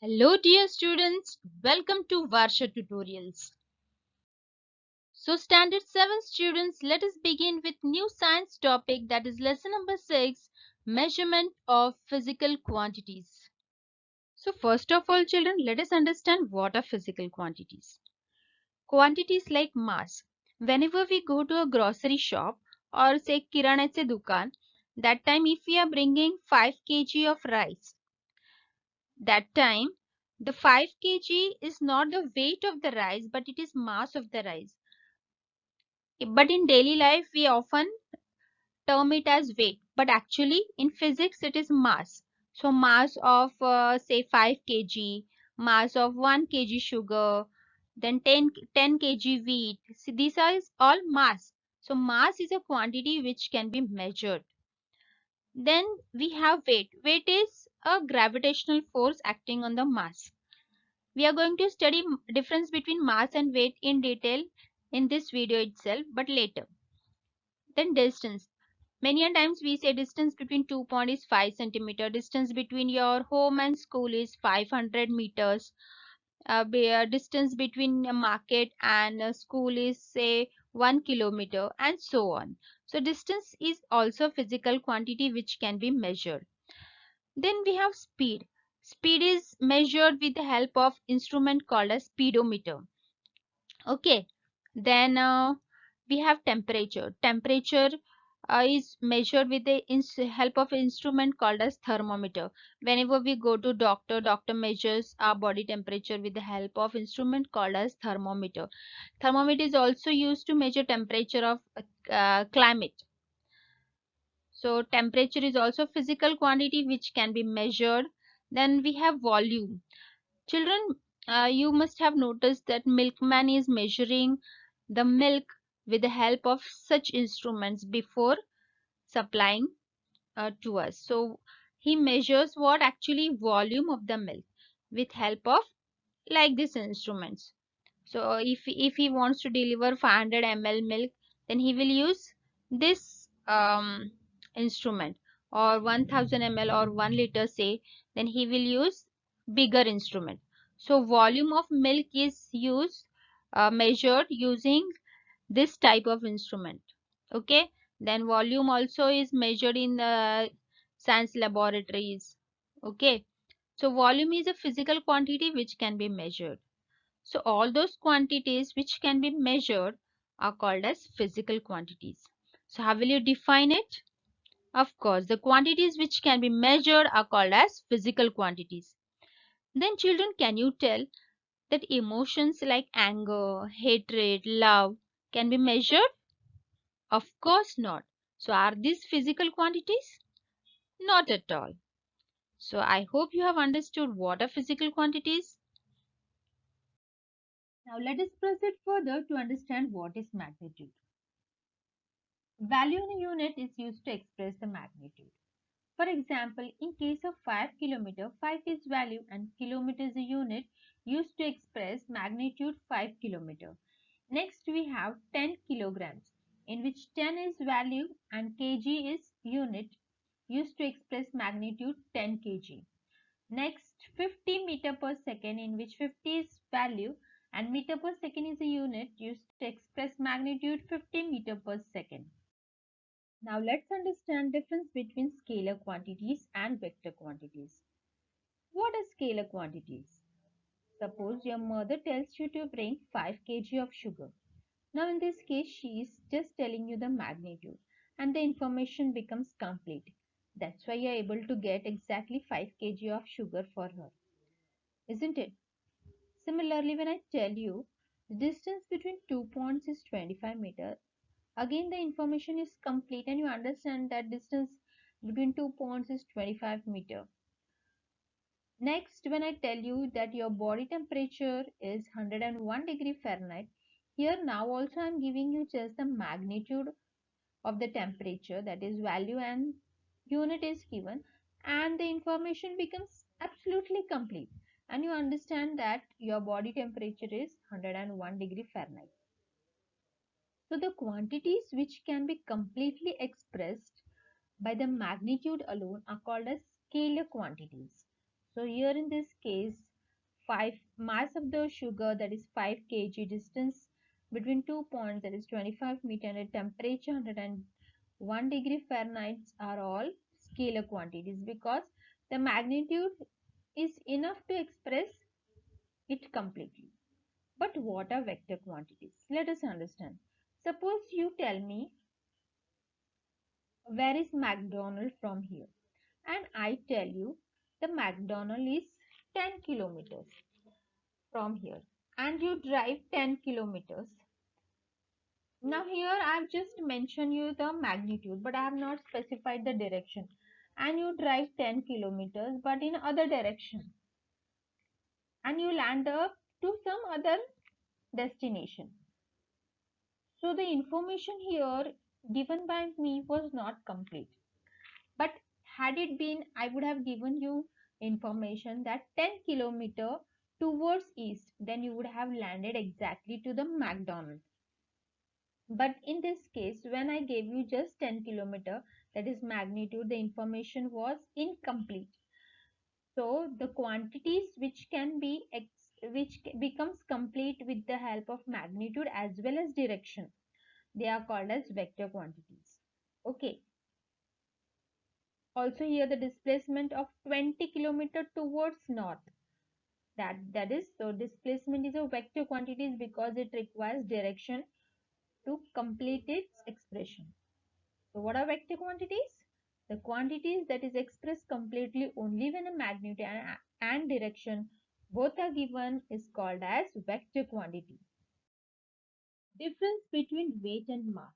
Hello dear students, welcome to Varsha Tutorials. So standard 7 students, let us begin with new science topic, that is lesson number 6, measurement of physical quantities. So first of all children, let us understand what are physical quantities. Quantities like mass. Whenever we go to a grocery shop or say kiranache dukan, that time if we are bringing 5 kg of rice, that time the 5 kg is not the weight of the rice but it is mass of the rice. But in daily life we often term it as weight, but actually in physics it is mass. So mass of say 5 kg, mass of 1 kg sugar, then 10 kg wheat. See, these are all mass. So mass is a quantity which can be measured. Then we have weight. Weight is a gravitational force acting on the mass. We are going to study difference between mass and weight in detail in this video itself, but later. Then distance. Many a times we say distance between 2 points is 5 centimeter. Distance between your home and school is 500 meters. Distance between a market and a school is say 1 kilometer and so on. So distance is also physical quantity which can be measured. Then we have speed. Speed is measured with the help of instrument called a speedometer. Okay. Then we have temperature. Temperature is measured with the help of an instrument called as thermometer. Whenever we go to doctor, doctor measures our body temperature with the help of instrument called as thermometer. Thermometer is also used to measure temperature of climate. So temperature is also physical quantity which can be measured. Then we have volume. Children, you must have noticed that milkman is measuring the milk with the help of such instruments before supplying to us. So he measures what actually volume of the milk with help of like these instruments. So if he wants to deliver 500 ml milk, then he will use this instrument, or 1000 ml or 1 liter say, then he will use bigger instrument. So volume of milk is used measured using this type of instrument. Okay. Then volume also is measured in the science laboratories. Okay. So volume is a physical quantity which can be measured. So all those quantities which can be measured are called as physical quantities. So how will you define it? Of course, the quantities which can be measured are called as physical quantities. Then children, can you tell that emotions like anger, hatred, love can be measured? Of course not. So are these physical quantities? Not at all. So I hope you have understood what are physical quantities. Now let us proceed further to understand what is magnitude. Value in a unit is used to express the magnitude. For example, in case of 5 km, 5 is value and kilometer is a unit used to express magnitude 5 km. Next we have 10 kilograms, in which 10 is value and kg is unit used to express magnitude 10 kg. Next 50 meter per second, in which 50 is value and meter per second is a unit used to express magnitude 50 meter per second. Now let's understand difference between scalar quantities and vector quantities. What are scalar quantities? Suppose your mother tells you to bring 5 kg of sugar. Now in this case she is just telling you the magnitude and the information becomes complete. That's why you are able to get exactly 5 kg of sugar for her. Isn't it? Similarly, when I tell you the distance between 2 points is 25 meters, again the information is complete and you understand that distance between 2 points is 25 meter. Next, when I tell you that your body temperature is 101 degree Fahrenheit, here now also I am giving you just the magnitude of the temperature, that is value and unit is given, and the information becomes absolutely complete and you understand that your body temperature is 101 degree Fahrenheit. So the quantities which can be completely expressed by the magnitude alone are called as scalar quantities. So here in this case, mass of the sugar, that is 5 kg, distance between 2 points, that is 25 meter, and a temperature 101 degree Fahrenheit are all scalar quantities because the magnitude is enough to express it completely. But what are vector quantities? Let us understand. Suppose you tell me where is McDonald from here, and I tell you the McDonald is 10 kilometers from here, and you drive 10 kilometers. Now here I have just mentioned you the magnitude, but I have not specified the direction, and you drive 10 kilometers but in other direction, and you land up to some other destination. So the information here given by me was not complete. But had it been, I would have given you information that 10 kilometer towards east, then you would have landed exactly to the McDonald's. But in this case, when I gave you just 10 kilometer, that is magnitude, the information was incomplete. So the quantities which becomes complete with the help of magnitude as well as direction, they are called as vector quantities. Okay. Also here the displacement of 20 kilometer towards north. That is, so displacement is a vector quantities because it requires direction to complete its expression. So what are vector quantities? The quantities that is expressed completely only when a magnitude and direction both are given is called as vector quantity. Difference between weight and mass.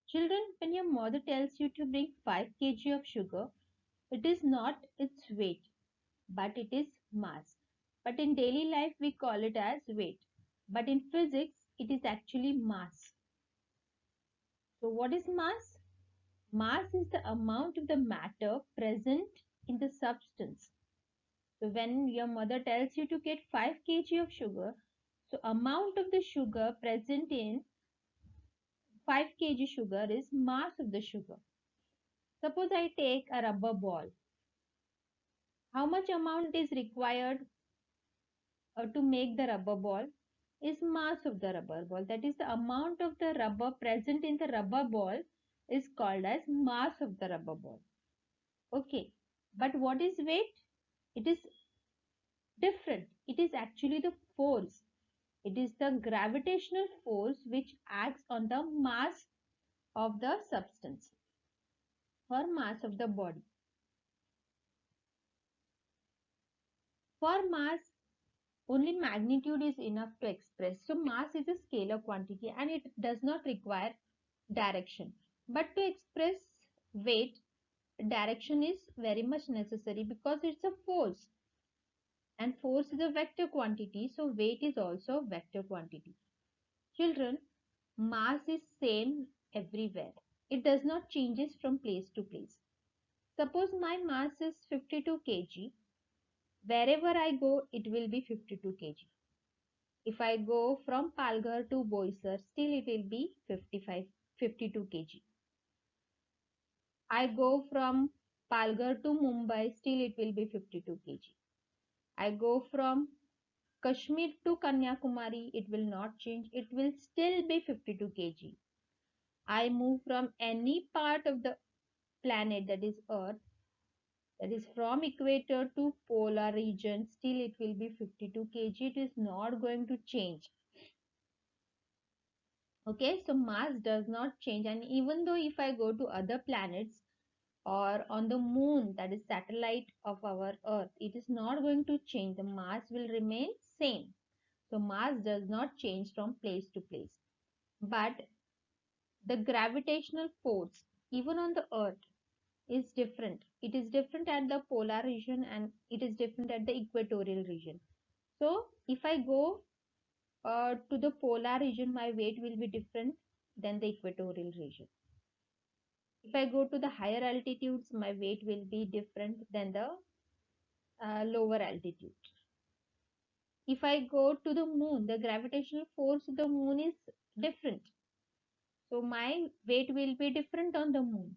Children, when your mother tells you to bring 5 kg of sugar, it is not its weight, but it is mass. But in daily life, we call it as weight. But in physics, it is actually mass. So what is mass? Mass is the amount of the matter present in the substance. So when your mother tells you to get 5 kg of sugar, so amount of the sugar present in 5 kg sugar is mass of the sugar. Suppose I take a rubber ball. How much amount is required to make the rubber ball? Is mass of the rubber ball. That is the amount of the rubber present in the rubber ball is called as mass of the rubber ball. Okay. But what is weight? It is different. It is actually the force. It is the gravitational force which acts on the mass of the substance or mass of the body. For mass, only magnitude is enough to express. So mass is a scalar quantity and it does not require direction. But to express weight, direction is very much necessary because it's a force. And force is a vector quantity, so weight is also a vector quantity. Children, mass is same everywhere. It does not changes from place to place. Suppose my mass is 52 kg. Wherever I go, it will be 52 kg. If I go from Palghar to Boisar, still it will be 52 kg. I go from Palghar to Mumbai, still it will be 52 kg. I go from Kashmir to Kanyakumari, it will not change, it will still be 52 kg. I move from any part of the planet, that is Earth, that is from equator to polar region, still it will be 52 kg. It is not going to change. Okay, so mass does not change, and even though if I go to other planets or on the moon, that is satellite of our Earth, it is not going to change. The mass will remain same. So mass does not change from place to place. But the gravitational force, even on the Earth, is different. It is different at the polar region and it is different at the equatorial region. So if I go to the polar region, my weight will be different than the equatorial region. If I go to the higher altitudes, my weight will be different than the lower altitude. If I go to the moon, the gravitational force of the moon is different. So my weight will be different on the moon.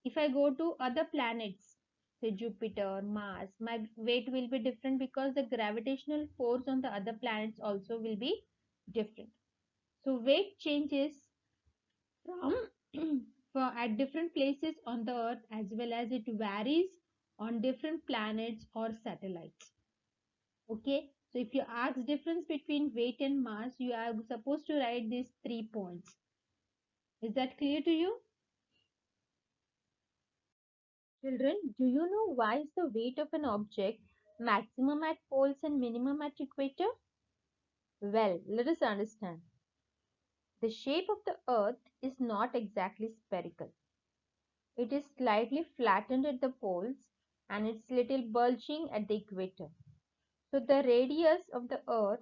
If I go to other planets, say Jupiter, Mars, my weight will be different because the gravitational force on the other planets also will be different. So weight changes from for at different places on the earth, as well as it varies on different planets or satellites. Okay, so if you ask difference between weight and mass, you are supposed to write these 3 points. Is that clear to you? Children, do you know why is the weight of an object maximum at poles and minimum at equator? Well, let us understand. The shape of the earth is not exactly spherical. It is slightly flattened at the poles and it's little bulging at the equator. So the radius of the earth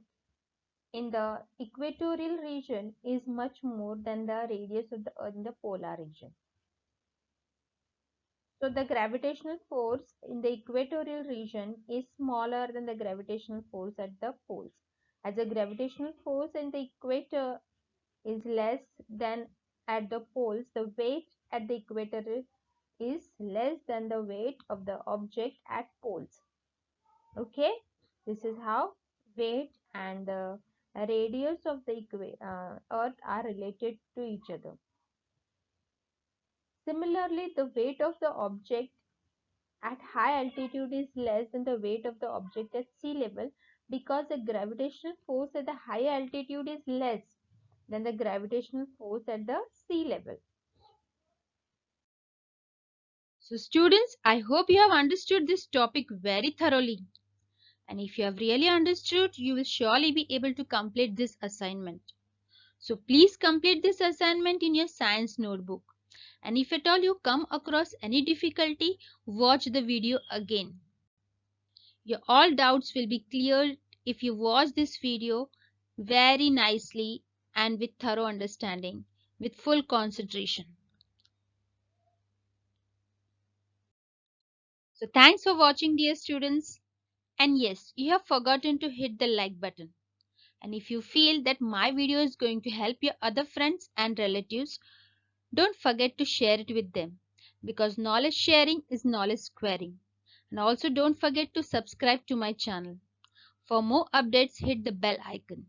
in the equatorial region is much more than the radius of the earth in the polar region. So the gravitational force in the equatorial region is smaller than the gravitational force at the poles. As the gravitational force in the equator is less than at the poles, the weight at the equator is less than the weight of the object at poles. Okay, this is how weight and the radius of the earth are related to each other. Similarly, the weight of the object at high altitude is less than the weight of the object at sea level because the gravitational force at the high altitude is less than the gravitational force at the sea level. So students, I hope you have understood this topic very thoroughly. And if you have really understood, you will surely be able to complete this assignment. So please complete this assignment in your science notebook. And if at all you come across any difficulty, watch the video again. Your all doubts will be cleared if you watch this video very nicely and with thorough understanding, with full concentration. So thanks for watching, dear students. And yes, you have forgotten to hit the like button. And if you feel that my video is going to help your other friends and relatives, don't forget to share it with them because knowledge sharing is knowledge squaring. And also don't forget to subscribe to my channel. For more updates, hit the bell icon.